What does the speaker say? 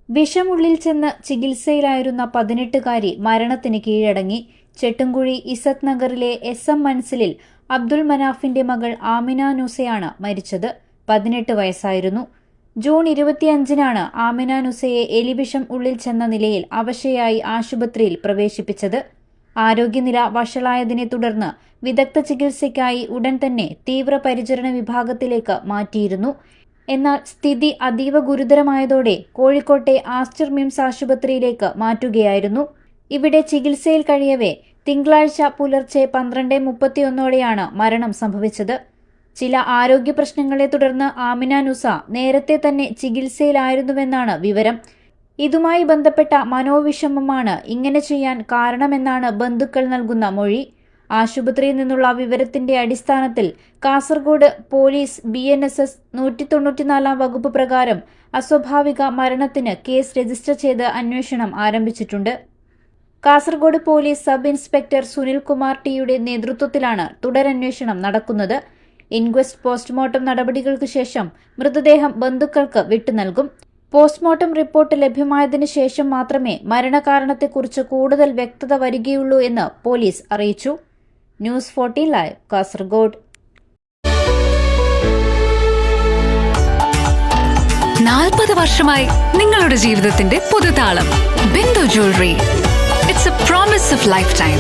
വിഷമുള്ളിൽ ചെന്ന് ചികിത്സയിലായിരുന്ന 18കാരി മരണത്തിന് കീഴടങ്ങി. ചെട്ടുംകുഴി ഇസത്ത് നഗറിലെ SM മൻസിലിൽ അബ്ദുൾ മനാഫിന്റെ മകൾ ആമിന നുസയാണ് മരിച്ചത്. 18 വയസ്സായിരുന്നു. ജൂൺ 25-നാണ് ആമിന നുസയെ എലിവിഷം ഉള്ളിൽ ചെന്ന നിലയിൽ അവശയായി ആശുപത്രിയിൽ പ്രവേശിപ്പിച്ചത്. ആരോഗ്യനില വഷളായതിനെ തുടർന്ന് വിദഗ്ധ ചികിത്സയ്ക്കായി ഉടൻ തന്നെ തീവ്രപരിചരണ വിഭാഗത്തിലേക്ക് മാറ്റിയിരുന്നു. എന്നാൽ സ്ഥിതി അതീവ ഗുരുതരമായതോടെ കോഴിക്കോട്ടെ ആസ്റ്റർ മിംസ് ആശുപത്രിയിലേക്ക് മാറ്റുകയായിരുന്നു. ഇവിടെ ചികിത്സയിൽ കഴിയവേ തിങ്കളാഴ്ച പുലർച്ചെ 12:31-ഓടെയാണ് മരണം സംഭവിച്ചത്. ചില ആരോഗ്യ പ്രശ്നങ്ങളെ തുടർന്ന് ആമിന നുസ നേരത്തെ തന്നെ ചികിത്സയിലായിരുന്നുവെന്നാണ് വിവരം. ഇതുമായി ബന്ധപ്പെട്ട മനോവിഷമമാണ് ഇങ്ങനെ ചെയ്യാൻ കാരണമെന്നാണ് ബന്ധുക്കൾ നൽകുന്ന മൊഴി. ആശുപത്രിയിൽ നിന്നുള്ള വിവരത്തിന്റെ അടിസ്ഥാനത്തിൽ കാസർഗോഡ് പോലീസ് BNSS 194 വകുപ്പ് പ്രകാരം അസ്വാഭാവിക മരണത്തിന് കേസ് രജിസ്റ്റർ ചെയ്ത് അന്വേഷണം ആരംഭിച്ചിട്ടുണ്ട്. Kasaragod police sub inspector Sunilkumar ടിയുടെ നേതൃത്വത്തിലാണ് തുടരന്വേഷണം നടക്കുന്നത്. ഇൻക്വസ്റ്റ് പോസ്റ്റ്മോർട്ടം നടപടികൾക്ക് ശേഷം മൃതദേഹം ബന്ധുക്കൾക്ക് വിട്ടുനൽകും. പോസ്റ്റ്മോർട്ടം റിപ്പോർട്ട് ലഭ്യമായതിനു ശേഷം മാത്രമേ മരണകാരണത്തെക്കുറിച്ച് കൂടുതൽ വ്യക്തത വരികയുള്ളൂ എന്ന് പോലീസ് അറിയിച്ചു. News 14 live Kasaragod. 40 വർഷമായി നിങ്ങളുടെ ജീവിതത്തിന്റെ പുതുതാളം. Bindu jewellery. It's a promise of life time.